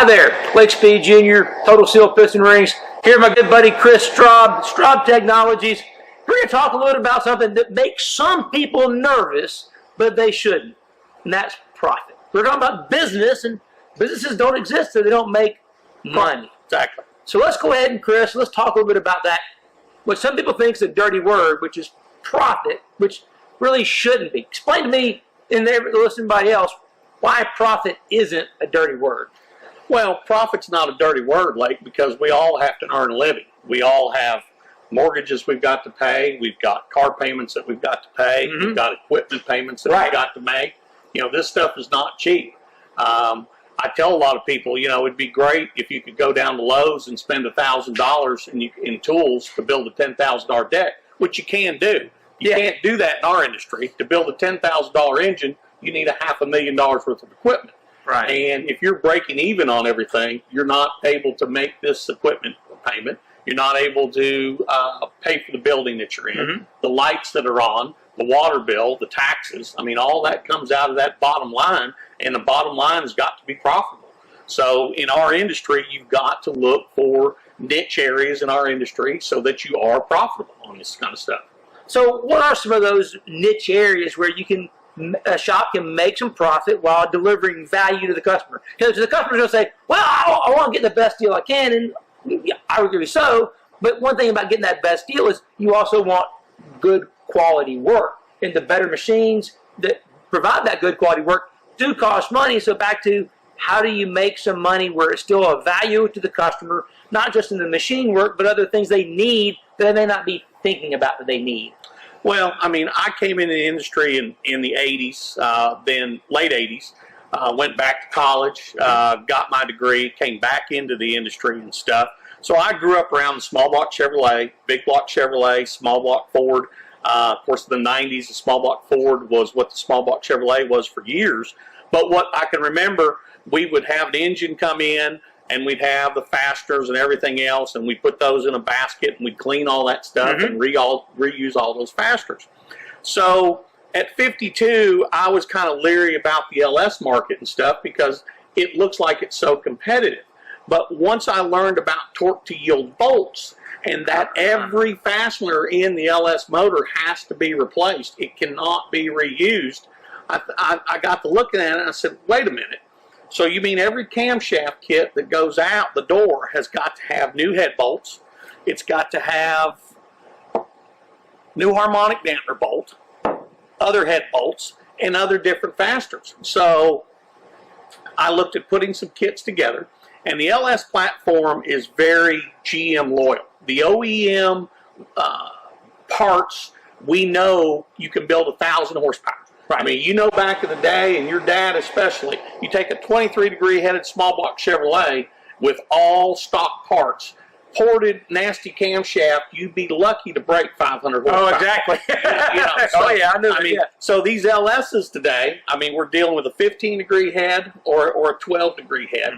Hi there, Blake Speed Jr., Total Seal Piston Rings. Here my good buddy Chris Straub, Straub Technologies. We're going to talk a little bit about something that makes some people nervous, but they shouldn't, and that's profit. We're talking about business, and businesses don't exist if they don't make money. Exactly. So let's go ahead and, Chris, let's talk a little bit about that, what some people think is a dirty word, which is profit, which really shouldn't be. Explain to me, and listen to anybody else, why profit isn't a dirty word. Well, profit's not a dirty word, Blake, because we all have to earn a living. We all have mortgages we've got to pay. We've got car payments that we've got to pay. Mm-hmm. We've got equipment payments that we've got to make. You know, this stuff is not cheap. I tell a lot of people, you know, it'd be great if you could go down to Lowe's and spend $1,000 in tools to build a $10,000 deck, which you can do. You can't do that in our industry. To build a $10,000 engine, you need $500,000 worth of equipment. Right. And if you're breaking even on everything, you're not able to make this equipment payment. You're not able to pay for the building that you're in, Mm-hmm. the lights that are on, the water bill, the taxes. I mean, all that comes out of that bottom line, and the bottom line has got to be profitable. So in our industry, you've got to look for niche areas in our industry so that you are profitable on this kind of stuff. So what are some of those niche areas where a shop can make some profit while delivering value to the customer? Because the customer's going to say, well, I want to get the best deal I can, and I would agree so, but one thing about getting that best deal is you also want good quality work. And the better machines that provide that good quality work do cost money. So back to, how do you make some money where it's still a value to the customer, not just in the machine work, but other things they need that they may not be thinking about that they need? Well, I mean, I came into the industry in the 80s, then late 80s, went back to college, got my degree, came back into the industry and stuff. So I grew up around the small block Chevrolet, big block Chevrolet, small block Ford. Of course, in the 90s, the small block Ford was what the small block Chevrolet was for years. But what I can remember, we would have an engine come in, and we'd have the fasteners and everything else, and we'd put those in a basket, and we'd clean all that stuff and reuse all those fasteners. So at 52, I was kind of leery about the LS market and stuff because it looks like it's so competitive. But once I learned about torque to yield bolts and that every fastener in the LS motor has to be replaced, it cannot be reused, I got to looking at it and I said, wait a minute. So you mean every camshaft kit that goes out the door has got to have new head bolts, it's got to have new harmonic dampener bolt, other head bolts, and other different fasteners. So I looked at putting some kits together, and the LS platform is very GM loyal. The OEM parts, we know you can build 1,000 horsepower. Right. I mean, you know, back in the day, and your dad especially, you take a 23-degree headed small block Chevrolet with all stock parts, ported, nasty camshaft, you'd be lucky to break 500 horsepower. Oh, exactly. So, oh, yeah, I knew. I mean, so these LSs today, I mean, we're dealing with a 15-degree head or a 12-degree head,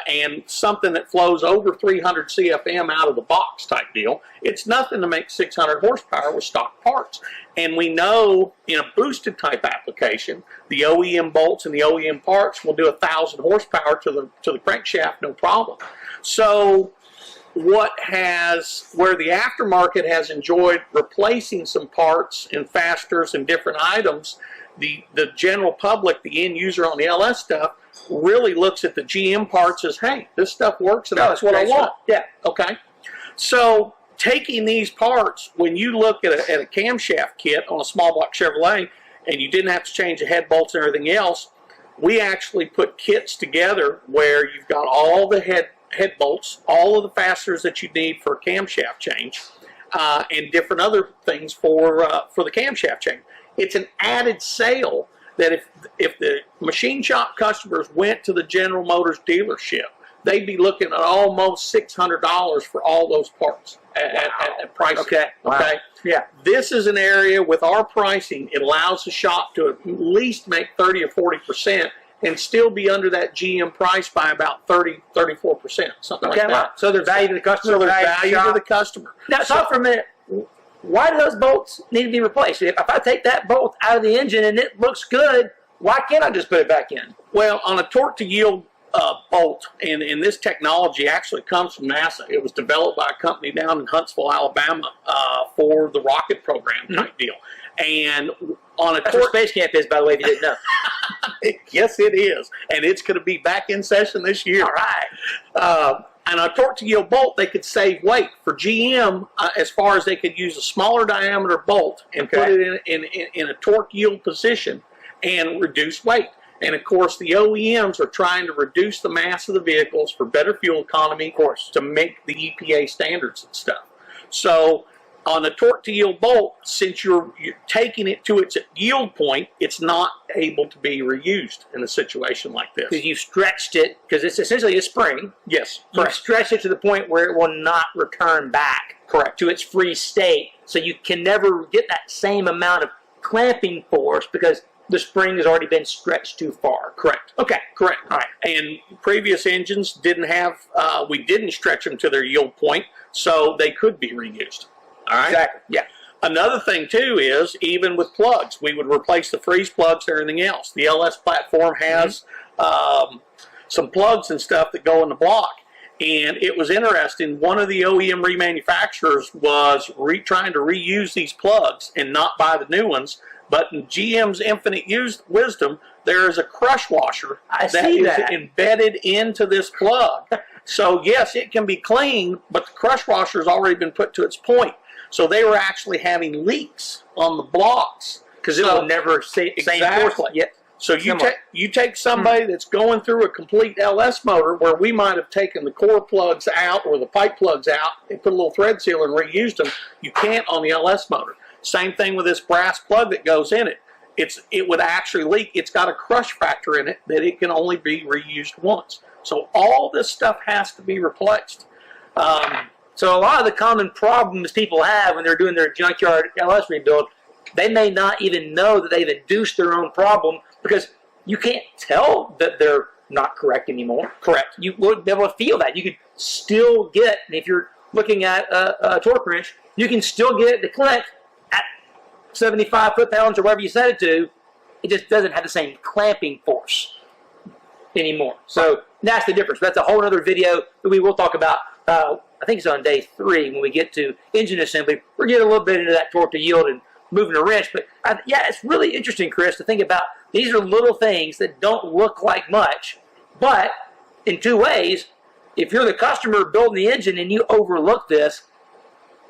and something that flows over 300 CFM out of the box type deal. It's nothing to make 600 horsepower with stock parts. And we know in a boosted type application, the OEM bolts and the OEM parts will do 1,000 horsepower to the crankshaft, no problem. So where the aftermarket has enjoyed replacing some parts and fasteners and different items, the general public, the end user on the LS stuff, really looks at the GM parts as, hey, this stuff works and that's what I want. Yeah, okay. So taking these parts, when you look at a camshaft kit on a small block Chevrolet and you didn't have to change the head bolts and everything else, we actually put kits together where you've got all the head bolts, all of the fasteners that you need for a camshaft change, and different other things for the camshaft change. It's an added sale that if the machine shop customers went to the General Motors dealership, they'd be looking at almost $600 for all those parts at pricing. Okay. Okay. Yeah. This is an area with our pricing, it allows the shop to at least make 30 or 40% and still be under that GM price by about 30, 34%, something like that. Wow. So there's value to the customer. So there's value to the customer. Now, stop for a minute. Why do those bolts need to be replaced? If I take that bolt out of the engine and it looks good, why can't I just put it back in? Well, on a torque to yield bolt, and this technology actually comes from NASA. It was developed by a company down in Huntsville, Alabama, for the rocket program type deal. And on a That's where Space Camp is, by the way, if you didn't know. Yes, it is, and it's going to be back in session this year. All right. And a torque to yield bolt, they could save weight. For GM, as far as they could use a smaller diameter bolt and put it in a torque yield position and reduce weight. And of course, the OEMs are trying to reduce the mass of the vehicles for better fuel economy, of course, to make the EPA standards and stuff. So on the torque to yield bolt, since you're taking it to its yield point, it's not able to be reused in a situation like this. Because you stretched it, because it's essentially a spring. Yes, You correct. stretch it to the point where it will not return back to its free state. So you can never get that same amount of clamping force because the spring has already been stretched too far. Correct. Okay. Correct. All right. And previous engines didn't have, we didn't stretch them to their yield point, so they could be reused. All right. Exactly. Yeah. Another thing too is even with plugs, we would replace the freeze plugs and everything else. The LS platform has some plugs and stuff that go in the block. And it was interesting, one of the OEM remanufacturers was trying to reuse these plugs and not buy the new ones. But in GM's infinite wisdom, there is a crush washer that is embedded into this plug. So yes, it can be cleaned, but the crush washer has already been put to its point. So they were actually having leaks on the blocks. Because it will never say Exactly. yet. So you take somebody that's going through a complete LS motor where we might have taken the core plugs out or the pipe plugs out and put a little thread seal and reused them. You can't on the LS motor. Same thing with this brass plug that goes in it. It would actually leak. It's got a crush factor in it that it can only be reused once. So all this stuff has to be replaced. So a lot of the common problems people have when they're doing their junkyard LS rebuild, they may not even know that they've induced their own problem because you can't tell that they're not correct anymore. Correct. You wouldn't be able to feel that. You could still get, and if you're looking at a torque wrench, you can still get it to click at 75 foot-pounds or whatever you set it to. It just doesn't have the same clamping force anymore. So that's the difference. That's a whole other video that we will talk about. I think it's on day 3 when we get to engine assembly. We're getting a little bit into that torque to yield and moving a wrench. But yeah, it's really interesting, Chris, to think about. These are little things that don't look like much, but in 2 ways, if you're the customer building the engine and you overlook this,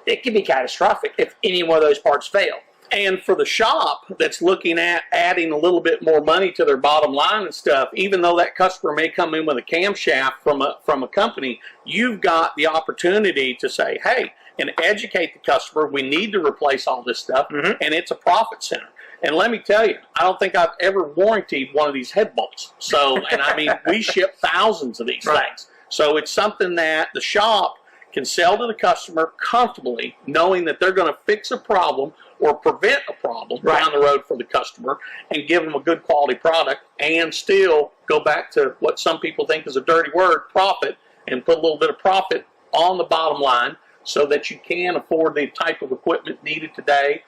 it can be catastrophic if any one of those parts fail. And for the shop that's looking at adding a little bit more money to their bottom line and stuff, even though that customer may come in with a camshaft from a company, you've got the opportunity to say, hey, and educate the customer, we need to replace all this stuff, and it's a profit center. And let me tell you, I don't think I've ever warranted one of these head bolts. So, and I mean, we ship thousands of these things. So it's something that the shop can sell to the customer comfortably, knowing that they're going to fix a problem or prevent a problem down the road for the customer and give them a good quality product and still go back to what some people think is a dirty word, profit, and put a little bit of profit on the bottom line so that you can afford the type of equipment needed today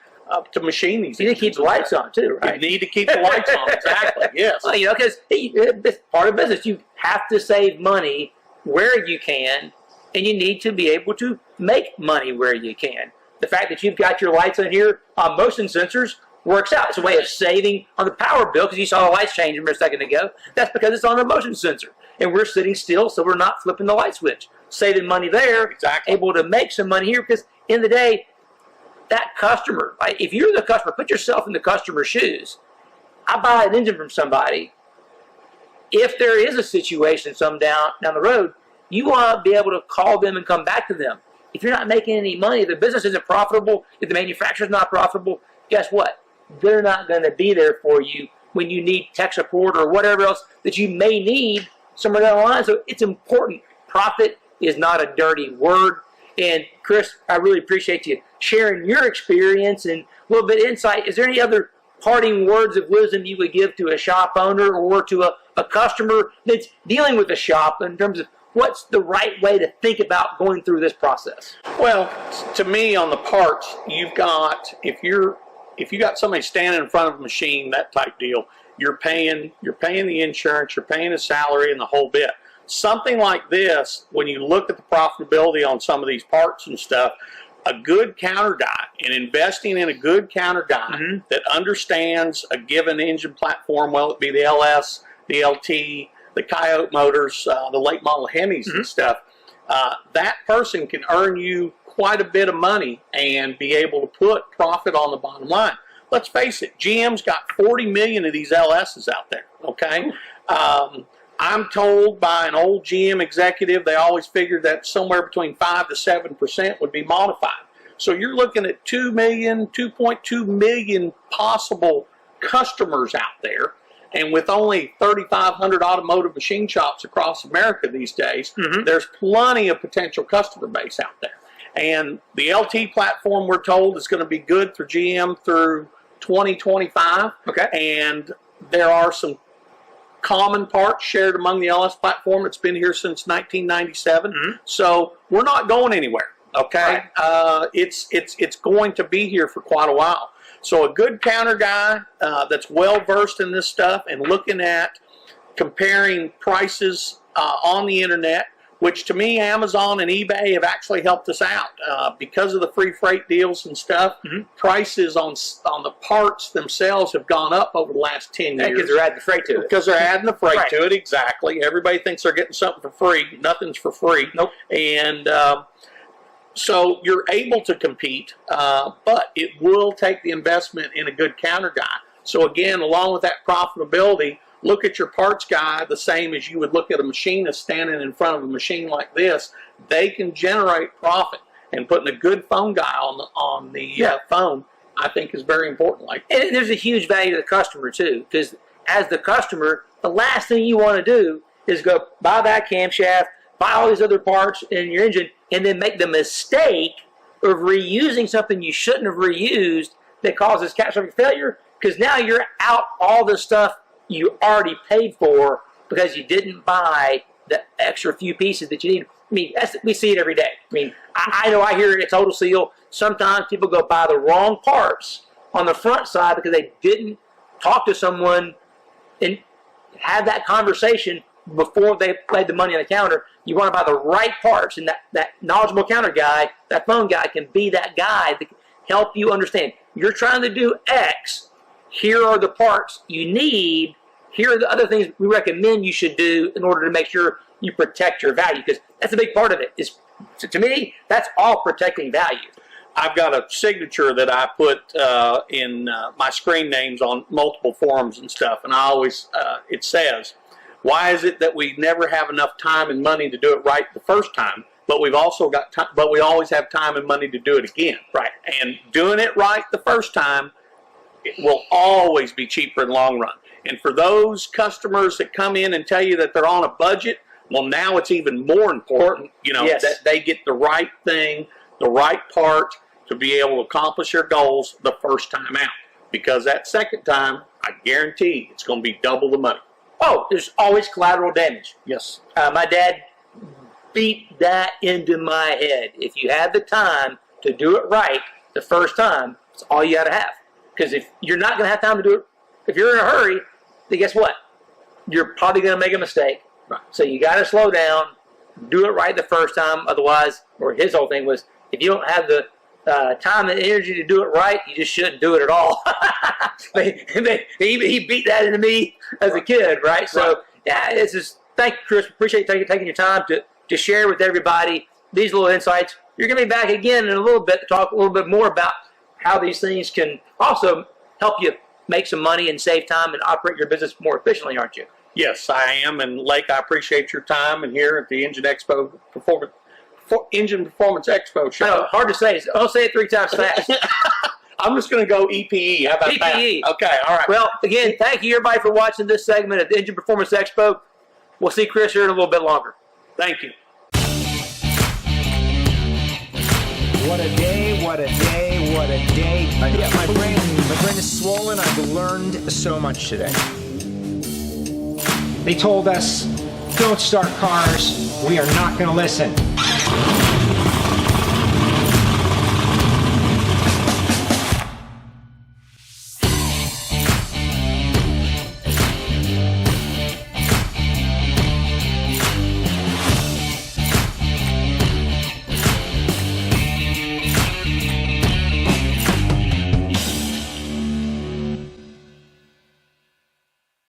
to machine these. You need to keep the lights on too, right? You need to keep the lights on, exactly, yes. Well, you know, because it's part of business. You have to save money where you can, and you need to be able to make money where you can. The fact that you've got your lights on here on motion sensors works out. It's a way of saving on the power bill because you saw the lights change a second ago. That's because it's on a motion sensor. And we're sitting still, so we're not flipping the light switch. Saving money there, able to make some money here because in the day, that customer, like if you're the customer, put yourself in the customer's shoes. I buy an engine from somebody. If there is a situation down the road, you want to be able to call them and come back to them. If you're not making any money, if the business isn't profitable, if the manufacturer's not profitable, guess what? They're not going to be there for you when you need tech support or whatever else that you may need somewhere down the line. So it's important. Profit is not a dirty word. And Chris, I really appreciate you sharing your experience and a little bit of insight. Is there any other parting words of wisdom you would give to a shop owner or to a customer that's dealing with a shop in terms of what's the right way to think about going through this process? Well, to me, on the parts, you've got, if you got somebody standing in front of a machine, that type deal, you're paying the insurance, you're paying a salary, and the whole bit. Something like this, when you look at the profitability on some of these parts and stuff, a good counter guy and investing in a good counter guy that understands a given engine platform, whether it be the LS, the LT, the Coyote motors, the late model Hemis and stuff, that person can earn you quite a bit of money and be able to put profit on the bottom line. Let's face it, GM's got 40 million of these LSs out there, okay? I'm told by an old GM executive, they always figured that somewhere between 5 to 7% would be modified. So you're looking at 2 million, 2.2 million possible customers out there. And with only 3,500 automotive machine shops across America these days, there's plenty of potential customer base out there. And the LT platform, we're told, is going to be good for GM through 2025. Okay. And there are some common parts shared among the LS platform. It's been here since 1997. So we're not going anywhere. Okay. Right. It's going to be here for quite a while. So a good counter guy that's well versed in this stuff and looking at comparing prices on the internet, which to me, Amazon and eBay have actually helped us out because of the free freight deals and stuff. Prices on the parts themselves have gone up over the last 10 years. Because they're adding the freight to it. Because they're adding the freight to it, exactly. Everybody thinks they're getting something for free. Nothing's for free. Nope. And so you're able to compete, but it will take the investment in a good counter guy. So again, along with that profitability, look at your parts guy the same as you would look at a machinist standing in front of a machine like this. They can generate profit, and putting a good phone guy on the phone, I think, is very important. And there's a huge value to the customer too, because as the customer, the last thing you want to do is go buy that camshaft, buy all these other parts in your engine, and then make the mistake of reusing something you shouldn't have reused that causes catastrophic failure, because now you're out all the stuff you already paid for because you didn't buy the extra few pieces that you need. I mean, we see it every day. I mean, I know I hear it at Total Seal. Sometimes people go buy the wrong parts on the front side because they didn't talk to someone and have that conversation before they laid the money on the counter. You want to buy the right parts, and that knowledgeable counter guy, that phone guy, can be that guy that can help you understand. You're trying to do X. Here are the parts you need. Here are the other things we recommend you should do in order to make sure you protect your value, because that's a big part of it. To me, that's all protecting value. I've got a signature that I put in my screen names on multiple forums and stuff, and I always, it says, why is it that we never have enough time and money to do it right the first time, but we've also got time, but we always have time and money to do it again? Right. And doing it right the first time, it will always be cheaper in the long run. And for those customers that come in and tell you that they're on a budget, well, now it's even more important, that they get the right thing, the right part to be able to accomplish their goals the first time out. Because that second time, I guarantee it's going to be double the money. Oh, there's always collateral damage. Yes. My dad beat that into my head. If you have the time to do it right the first time, it's all you got to have. Because if you're not going to have time to do it, if you're in a hurry, then guess what? You're probably going to make a mistake. Right. So you got to slow down, do it right the first time. Otherwise, or his whole thing was, if you don't have the time and energy to do it right, you just shouldn't do it at all. He beat that into me as a kid, right? So, yeah, it's just, thank you, Chris. Appreciate you taking your time to share with everybody these little insights. You're going to be back again in a little bit to talk a little bit more about how these things can also help you make some money and save time and operate your business more efficiently, aren't you? Yes, I am. And Lake, I appreciate your time and here at the Engine Performance Expo show. I know, hard to say. I'll say it 3 times fast. I'm just going to go EPE. How about EPE. that? Okay, all right. Well, again, thank you everybody for watching this segment of the Engine Performance Expo. We'll see Chris here in a little bit longer. Thank you. What a day, what a day, what a day. Yeah, my brain is swollen. I've learned so much today. They told us, don't start cars. We are not going to listen.